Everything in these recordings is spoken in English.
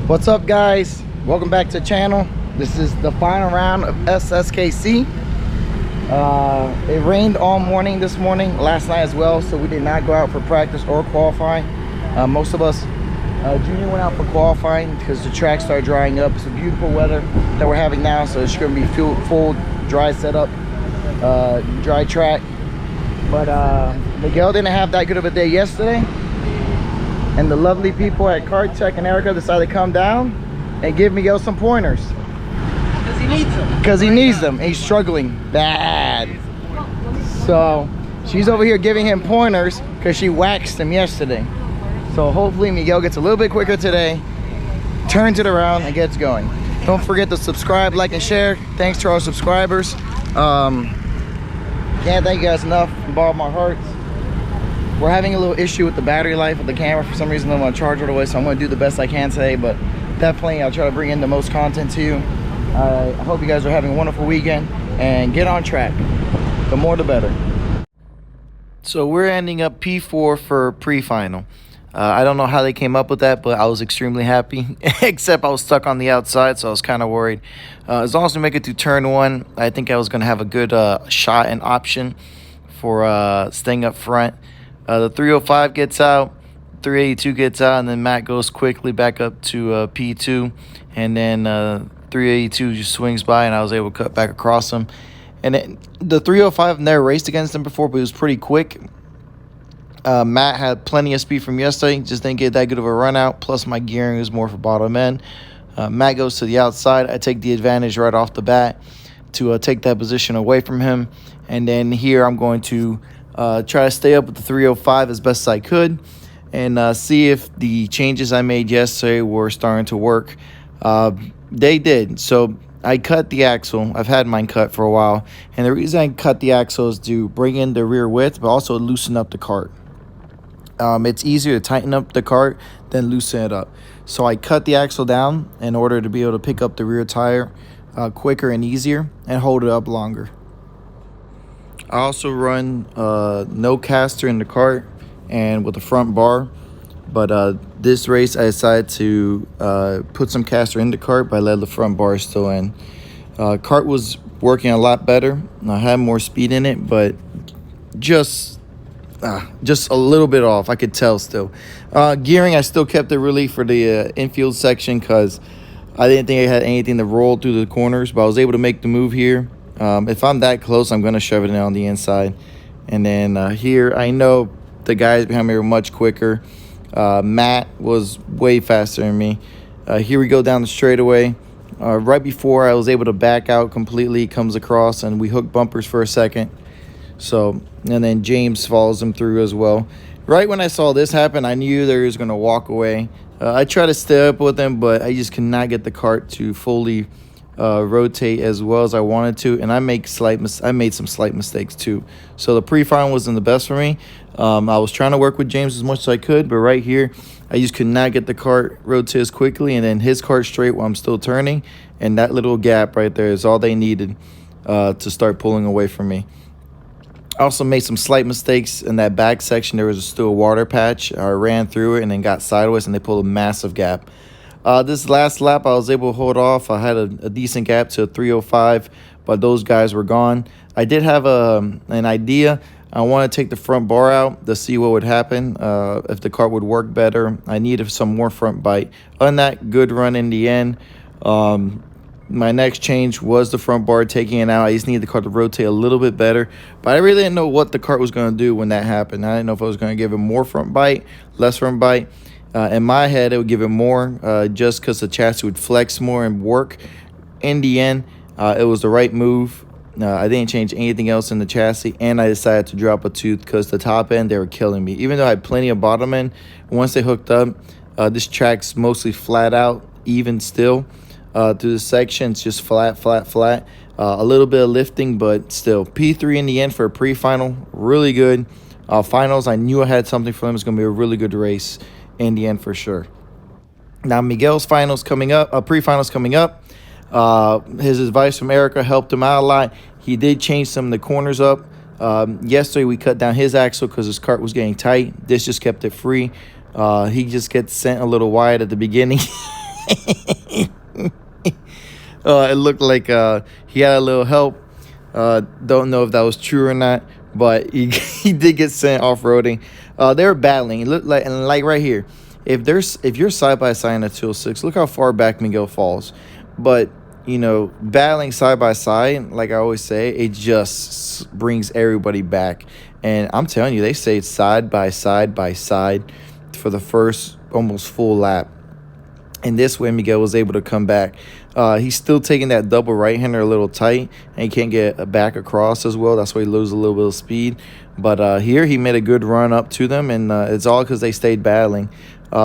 What's up, guys? Welcome back to the channel. This is the final round of SSKC. It rained all morning this morning, last night as well, so we did not go out for practice or qualifying. Most of us, Junior went out for qualifying because the track started drying up. It's a beautiful weather that we're having now, so it's going to be full dry setup, dry track. But Miguel didn't have that good of a day yesterday, and the lovely people at Karting and Erica decided to come down and give Miguel some pointers. Because he needs them. Because he needs them. He's struggling bad. So she's over here giving him pointers because she waxed him yesterday. So hopefully Miguel gets a little bit quicker today, turns it around, and gets going. Don't forget to subscribe, like, and share. Thanks to our subscribers. Can't thank you guys enough from the bottom of my heart. We're having a little issue with the battery life of the camera. For some reason, I'm going to charge it away, so I'm going to do the best I can today. But definitely, I'll try to bring in the most content to you. I hope you guys are having a wonderful weekend and get on track. The more, the better. So we're ending up P4 for pre-final. I don't know how they came up with that, but I was extremely happy. Except I was stuck on the outside, so I was kind of worried. As long as we make it to turn one, I think I was going to have a good shot and option for staying up front. The 305 gets out, 382 gets out, and then Matt goes quickly back up to P2. And then 382 just swings by, and I was able to cut back across him. And the 305 never raced against him before, but it was pretty quick. Matt had plenty of speed from yesterday, just didn't get that good of a run out. Plus, my gearing was more for bottom end. Matt goes to the outside. I take the advantage right off the bat to take that position away from him. And then here I'm going to try to stay up with the 305 as best as I could and see if the changes I made yesterday were starting to work. They did. So I cut the axle. I've had mine cut for a while. And the reason I cut the axle is to bring in the rear width, but also loosen up the cart. It's easier to tighten up the cart than loosen it up. So I cut the axle down in order to be able to pick up the rear tire quicker and easier and hold it up longer. I also run no caster in the cart and with the front bar. But this race I decided to put some caster in the cart, but I let the front bar still in. Cart was working a lot better. I had more speed in it, but just a little bit off. I could tell still. Gearing, I still kept it really for the infield section because I didn't think I had anything to roll through the corners, but I was able to make the move here. If I'm that close, I'm going to shove it in on the inside. And then here, I know the guys behind me were much quicker. Matt was way faster than me. Here we go down the straightaway. Right before I was able to back out completely, comes across, and we hook bumpers for a second. So, and then James follows him through as well. Right when I saw this happen, I knew they was going to walk away. I tried to stay up with him, but I just could not get the cart to fully rotate as well as I wanted to, and I made some slight mistakes too. So the pre-final wasn't the best for me. I was trying to work with James as much as I could, but right here I just could not get the cart rotate as quickly, and then his cart straight while I'm still turning, and that little gap right there is all they needed to start pulling away from me. I also made some slight mistakes in that back section. There was still a water patch. I ran through it and then got sideways, and they pulled a massive gap. This last lap, I was able to hold off. I had a decent gap to a 305, but those guys were gone. I did have an idea. I want to take the front bar out to see what would happen, if the cart would work better. I needed some more front bite. Other than that, good run in the end. My next change was the front bar, taking it out. I just needed the cart to rotate a little bit better. But I really didn't know what the cart was going to do when that happened. I didn't know if I was going to give it more front bite, less front bite. In my head, it would give it more just because the chassis would flex more and work. In the end, it was the right move. I didn't change anything else in the chassis, and I decided to drop a tooth because the top end, they were killing me. Even though I had plenty of bottom end, once they hooked up, this track's mostly flat out, even still. Through the section, it's just flat. A little bit of lifting, but still. P3 in the end for a pre-final, really good. Finals, I knew I had something for them. It's going to be a really good race in the end for sure. Now Miguel's finals coming up, pre-finals coming up. His advice from Erica helped him out a lot. He did change some of the corners up. Yesterday we cut down his axle because his cart was getting tight. This just kept it free. He just gets sent a little wide at the beginning. It looked like he had a little help. Don't know if that was true or not, but he, he did get sent off-roading. They were battling. It looked like, and like right here, if you're side by side in a 206, look how far back Miguel falls. But you know, battling side by side, like I always say, it just brings everybody back. And I'm telling you, they stayed side by side for the first almost full lap. And this way, Miguel was able to come back. He's still taking that double right-hander a little tight, and he can't get back across as well. That's why he loses a little bit of speed. But here, he made a good run up to them, and it's all because they stayed battling.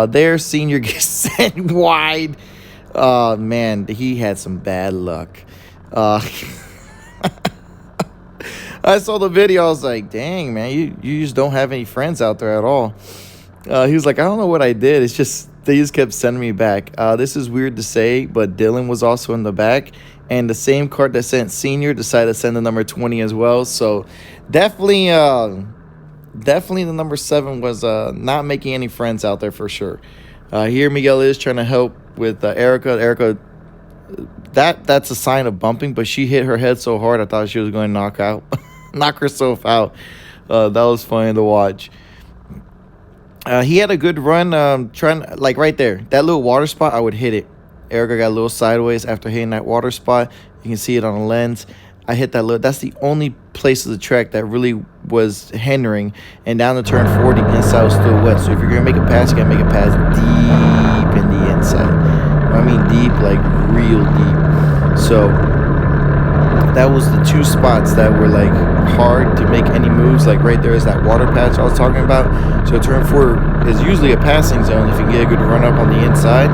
Their senior gets sent wide. Man, he had some bad luck. I saw the video. I was like, dang, man, you just don't have any friends out there at all. He was like, I don't know what I did. It's just they just kept sending me back. This is weird to say, but Dylan was also in the back. And the same cart that sent Senior decided to send the number 20 as well. So definitely the number 7 was not making any friends out there for sure. Here Miguel is trying to help with Erica. Erica, that's a sign of bumping, but she hit her head so hard I thought she was going to knock herself out. That was funny to watch. He had a good run, trying, like right there, that little water spot, I would hit it. Erica got a little sideways after hitting that water spot. You can see it on the lens. I hit that little, that's the only place of the track that really was hindering. And down the turn 40, inside was still wet. So if you're going to make a pass, you got to make a pass deep in the inside. I mean deep, like real deep. So that was the 2 spots that were like hard to make any moves. Like right there is that water patch I was talking about. So turn 4 is usually a passing zone if you can get a good run up on the inside,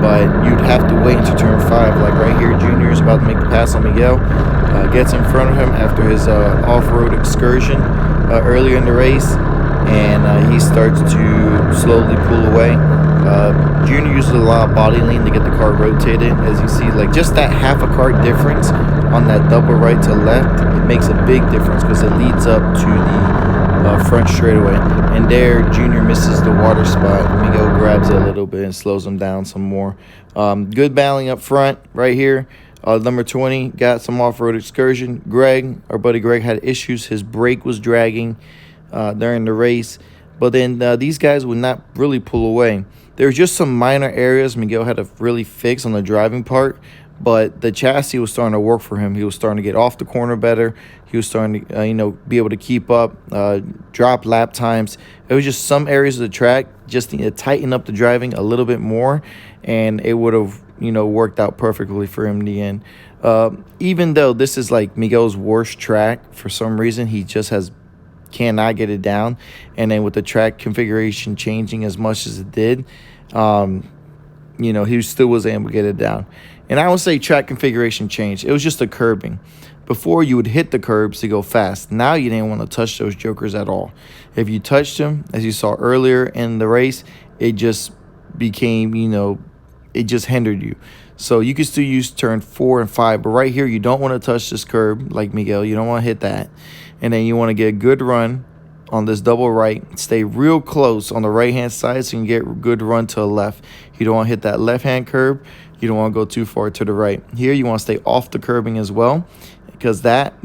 but you'd have to wait until turn 5. Like right here, Junior is about to make the pass on Miguel. Gets in front of him after his off-road excursion earlier in the race, and he starts to slowly pull away. Junior uses a lot of body lean to get the car rotated. As you see, like just that half a car difference on that double right to left, it makes a big difference because it leads up to the front straightaway. And there, Junior misses the water spot. Miguel grabs it a little bit and slows him down some more. Good battling up front right here. Number 20 got some off-road excursion. Greg, our buddy Greg, had issues. His brake was dragging during the race. But then these guys would not really pull away. There were just some minor areas Miguel had to really fix on the driving part, but the chassis was starting to work for him. He was starting to get off the corner better. He was starting to, be able to keep up, drop lap times. It was just some areas of the track just need to tighten up the driving a little bit more, and it would have, worked out perfectly for him in the end. Even though this is like Miguel's worst track, for some reason he just cannot get it down. And then with the track configuration changing as much as it did, he still was able to get it down. And I would say track configuration changed. It was just the curbing. Before, you would hit the curbs to go fast. Now you didn't want to touch those jokers at all. If you touched them, as you saw earlier in the race, it just became, it just hindered you. So you can still use turn 4 and 5, but right here you don't want to touch this curb like Miguel. You don't want to hit that. And then you want to get a good run on this double right. Stay real close on the right-hand side so you can get a good run to the left. You don't want to hit that left-hand curb. You don't want to go too far to the right. Here you want to stay off the curbing as well because that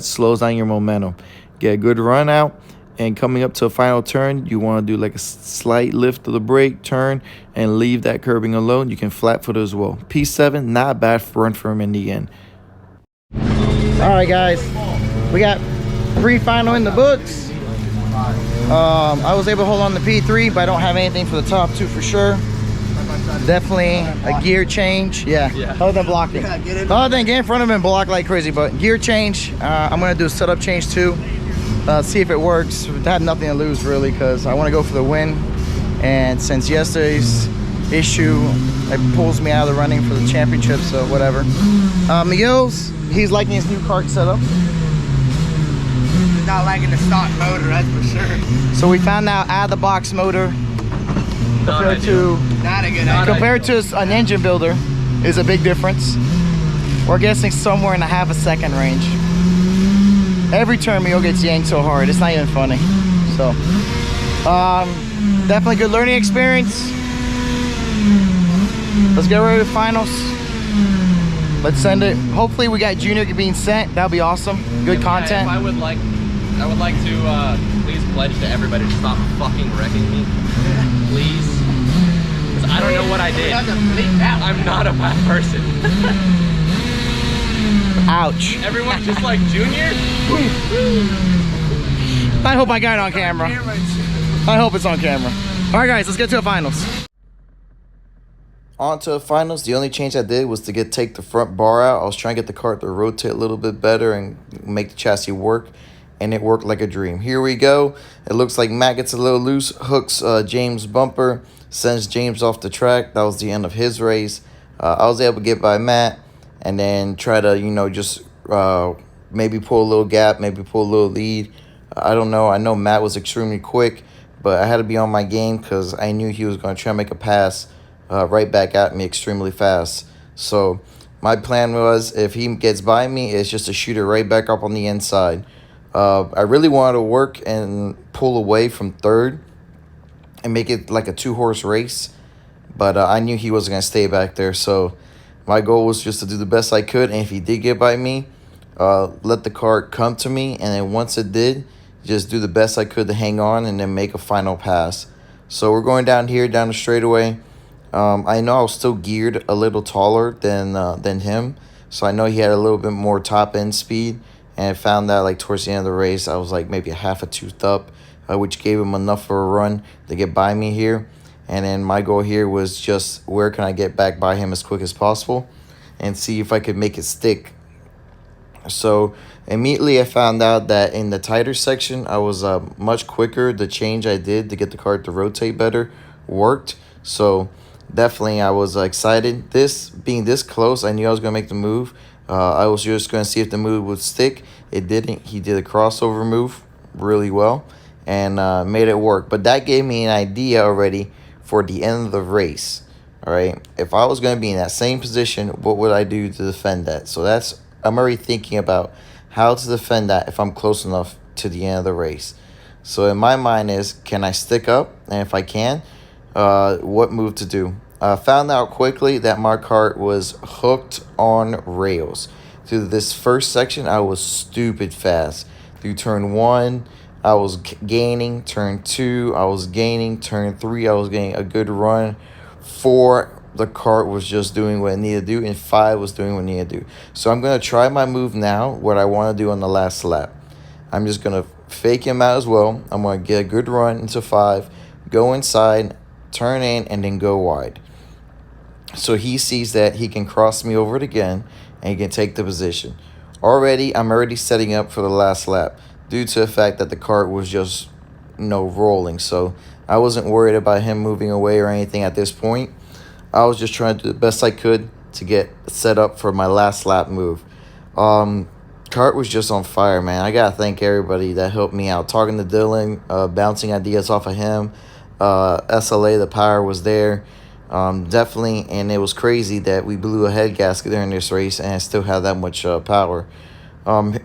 slows down your momentum. Get a good run out. And coming up to a final turn, you want to do like a slight lift of the brake, turn, and leave that curbing alone. You can flat foot as well. P7, not a bad run for him in the end. All right, guys. We got pre-final in the books. I was able to hold on to P3, but I don't have anything for the top 2 for sure. Definitely a gear change. Yeah. Other than blocking. Other than get in front of him and block like crazy, but gear change. I'm going to do a setup change too. See if it works. I have nothing to lose really because I want to go for the win. And since yesterday's issue, it pulls me out of the running for the championship, so whatever. Miguel's, he's liking his new kart setup. Not liking the stock motor, that's for sure. So we found out out of the box motor compared to an engine builder is a big difference. We're guessing somewhere in a half a second range. Every turn Miguel gets yanked so hard, it's not even funny. So definitely good learning experience. Let's get ready to finals. Let's send it. Hopefully we got Junior being sent. That'll be awesome. Good content. I would like to please pledge to everybody to stop fucking wrecking me. Please. Because I don't know what I did. I'm not a bad person. Ouch. Everyone's just like, Junior? I hope I got it on camera. I hope it's on camera. All right, guys, let's get to the finals. On to the finals. The only change I did was to take the front bar out. I was trying to get the cart to rotate a little bit better and make the chassis work, and it worked like a dream. Here we go. It looks like Matt gets a little loose, hooks James' bumper, sends James off the track. That was the end of his race. I was able to get by Matt and then try to, you know, just maybe pull a little gap, maybe pull a little lead. I don't know. I know Matt was extremely quick, but I had to be on my game because I knew he was going to try and make a pass right back at me extremely fast. So my plan was, if he gets by me, it's just to shoot it right back up on the inside. I really wanted to work and pull away from third and make it like a 2-horse race, but I knew he wasn't going to stay back there. So my goal was just to do the best I could, and if he did get by me, let the cart come to me, and then once it did, just do the best I could to hang on and then make a final pass. So we're going down here, down the straightaway. I know I was still geared a little taller than him, so I know he had a little bit more top end speed, and I found that like towards the end of the race I was like maybe a half a tooth up, which gave him enough for a run to get by me here. And then my goal here was just, where can I get back by him as quick as possible and see if I could make it stick. So immediately I found out that in the tighter section I was much quicker. The change I did to get the cart to rotate better worked. So definitely I was excited. This being this close, I knew I was going to make the move. I was just going to see if the move would stick. It didn't. He did a crossover move really well and made it work. But that gave me an idea already for the end of the race. All right, if I was going to be in that same position, what would I do to defend that? So I'm already thinking about how to defend that if I'm close enough to the end of the race. So in my mind is, can I stick up? And if I can, what move to do? I found out quickly that my cart was hooked on rails. Through this first section, I was stupid fast. Through turn 1, I was gaining. Turn 2, I was gaining. Turn 3, I was getting a good run. 4, the cart was just doing what it needed to do, and 5 was doing what it needed to do. So I'm going to try my move now, what I want to do on the last lap. I'm just going to fake him out as well. I'm going to get a good run into 5, go inside, turn in, and then go wide. So he sees that he can cross me over it again, and he can take the position. I'm already setting up for the last lap due to the fact that the cart was just, rolling. So I wasn't worried about him moving away or anything at this point. I was just trying to do the best I could to get set up for my last lap move. Cart was just on fire, man. I gotta thank everybody that helped me out. Talking to Dylan, bouncing ideas off of him. SLA, the power was there. Definitely, and it was crazy that we blew a head gasket during this race and still had that much power.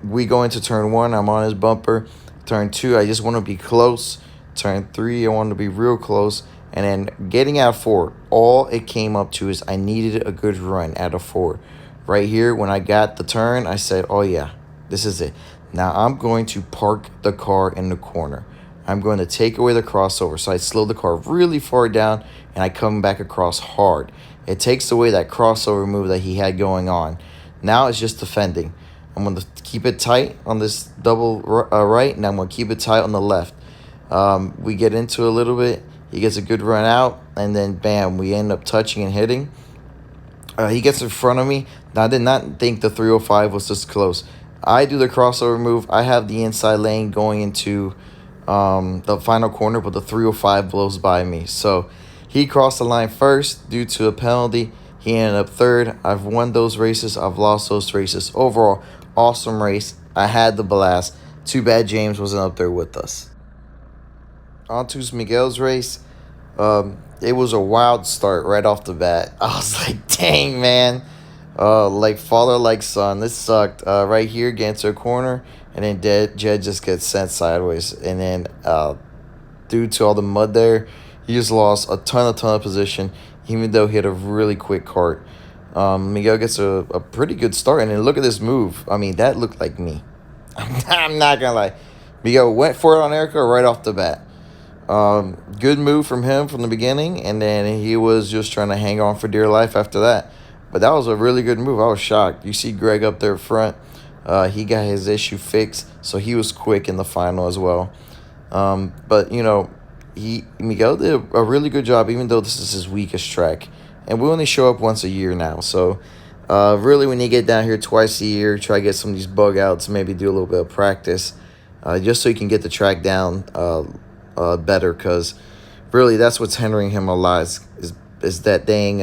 We go into turn 1, I'm on his bumper. Turn 2, I just want to be close. Turn 3, I want to be real close. And then getting out of 4, all it came up to is I needed a good run out of 4. Right here, when I got the turn, I said, oh yeah, this is it. Now I'm going to park the car in the corner. I'm going to take away the crossover. So I slow the car really far down, and I come back across hard. It takes away that crossover move that he had going on. Now it's just defending. I'm going to keep it tight on this double right, and I'm going to keep it tight on the left. We get into a little bit. He gets a good run out, and then bam, we end up touching and hitting. He gets in front of me. Now, I did not think the 305 was this close. I do the crossover move. I have the inside lane going into the final corner, but the 305 blows by me. So he crossed the line first due to a penalty. He ended up third. I've won those races. I've lost those races. Overall, awesome race. I had the blast. Too bad James wasn't up there with us. On to Miguel's race. It was a wild start right off the bat. I was like, dang, man. Like father, like son. This sucked. Right here, get into a corner, and then Jed just gets sent sideways. And then due to all the mud there, he just lost a ton of position. even though he had a really quick kart. Miguel gets a pretty good start, and then look at this move. I mean, that looked like me. I'm not gonna lie. Miguel went for it on Erica right off the bat. Good move from him from the beginning, and then he was just trying to hang on for dear life after that. But that was a really good move. I was shocked. You see Greg up there front. He got his issue fixed, so he was quick in the final as well. But, you know, Miguel did a really good job, even though this is his weakest track. And we only show up once a year now. So, really, when you get down here twice a year, try to get some of these bug outs, maybe do a little bit of practice, just so you can get the track down better. Because, really, that's what's hindering him a lot is that dang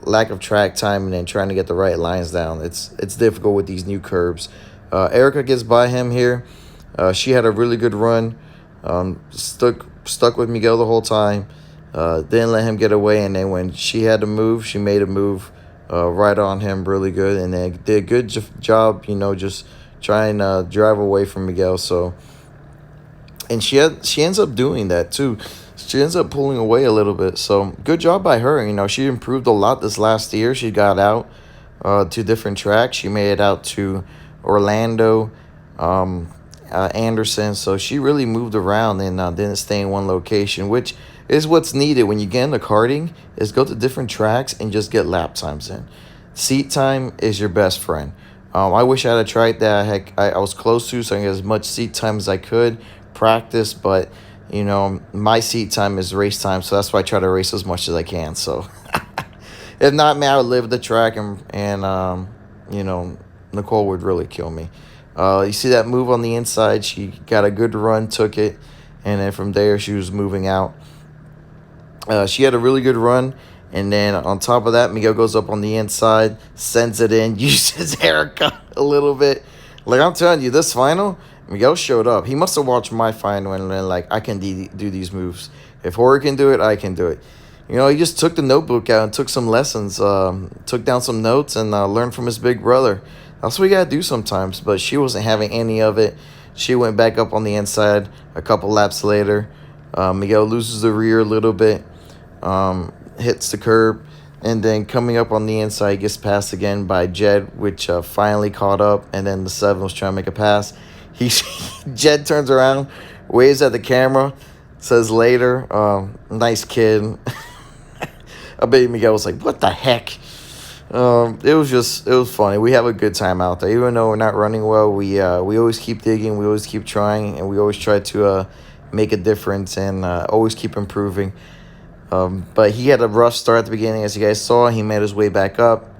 lack of track time and then trying to get the right lines down. It's difficult with these new curbs. Erica gets by him here. She had a really good run. Stuck with Miguel the whole time. Didn't let him get away, and then when she had to move, she made a move right on him really good, and then did a good job, you know, just trying to drive away from Miguel. So, and she ends up doing that too. She ends up pulling away a little bit. So good job by her. You know, she improved a lot this last year. She got out to different tracks. She made it out to Orlando, Anderson. So she really moved around and didn't stay in one location, which is what's needed when you get into karting, is go to different tracks and just get lap times in. Seat time is your best friend. I wish I had tried that. I was close to, so I get as much seat time as I could, practice, but you know, my seat time is race time, so that's why I try to race as much as I can. So if not, man, I would live the track, and you know, Nicole would really kill me. You see that move on the inside? She got a good run, took it, and then from there she was moving out. She had a really good run, and then on top of that, Miguel goes up on the inside, sends it in, uses Erica a little bit. Like, I'm telling you, this final, Miguel showed up. He must have watched my final and then, like, I can do these moves. If Jorge can do it, I can do it. You know, he just took the notebook out and took some lessons, took down some notes, and learned from his big brother. That's what you got to do sometimes, but she wasn't having any of it. She went back up on the inside a couple laps later. Miguel loses the rear a little bit, hits the curb, and then coming up on the inside, gets passed again by Jed, which finally caught up, and then the 7 was trying to make a pass. Jed turns around, waves at the camera, says later, nice kid. I bet Miguel was like, what the heck? It was funny. We have a good time out there. Even though we're not running well, we always keep digging, we always keep trying, and we always try to make a difference and always keep improving. But he had a rough start at the beginning, as you guys saw. He made his way back up.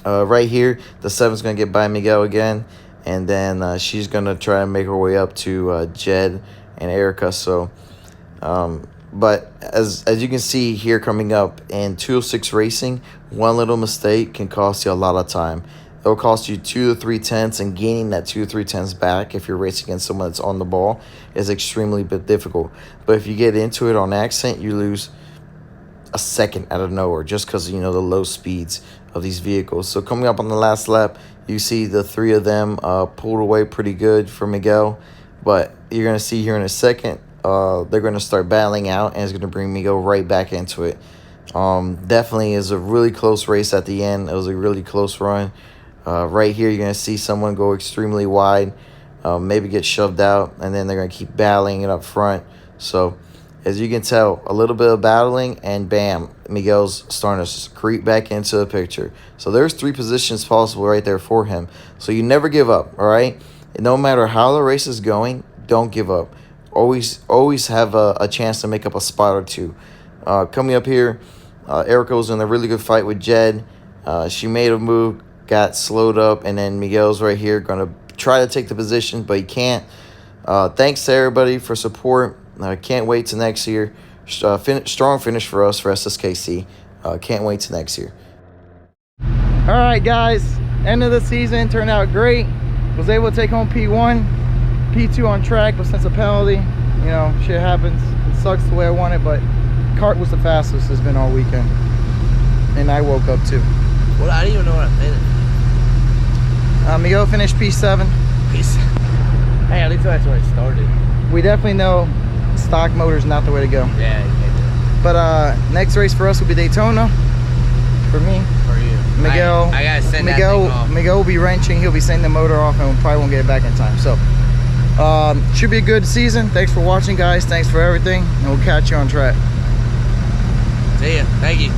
Right here, the 7's going to get by Miguel again. And then she's going to try and make her way up to Jed and Erica. So, but as you can see here coming up in 206 racing, one little mistake can cost you a lot of time. It'll cost you 2 to 3 tenths, and gaining that 2 to 3 tenths back if you're racing against someone that's on the ball is extremely difficult. But if you get into it on accident, you lose a second out of nowhere just because, you know, the low speeds of these vehicles. So coming up on the last lap, you see the 3 of them pulled away pretty good for Miguel. But you're going to see here in a second, they're going to start battling out, and it's going to bring Miguel right back into it. Definitely is a really close race at the end. It was a really close run. Right here, you're going to see someone go extremely wide, maybe get shoved out, and then they're going to keep battling it up front. So, as you can tell, a little bit of battling, and bam, Miguel's starting to creep back into the picture. So, there's 3 positions possible right there for him. So, you never give up, all right? And no matter how the race is going, don't give up. Always have a chance to make up a spot or 2. Coming up here, Erica was in a really good fight with Jed. She made a move, got slowed up, and then Miguel's right here going to try to take the position, but he can't. Thanks to everybody for support. Can't wait to next year. Strong finish for us for SSKC. Can't wait to next year. All right, guys, end of the season turned out great. Was able to take home P1, P2 on track, but since a penalty, you know, shit happens. It sucks the way I want it, but kart was the fastest it's been all weekend, and I woke up too. Well, I didn't even know what I meant. Miguel finished P7. Peace. Hey, at least that's where it started. We definitely know stock motor's not the way to go. Yeah, you can't do it. But next race for us will be Daytona. For me. For you. Miguel. I gotta send that thing off. Miguel will be wrenching. He'll be sending the motor off, and we probably won't get it back in time. So should be a good season. Thanks for watching, guys. Thanks for everything, and we'll catch you on track. See ya. Thank you.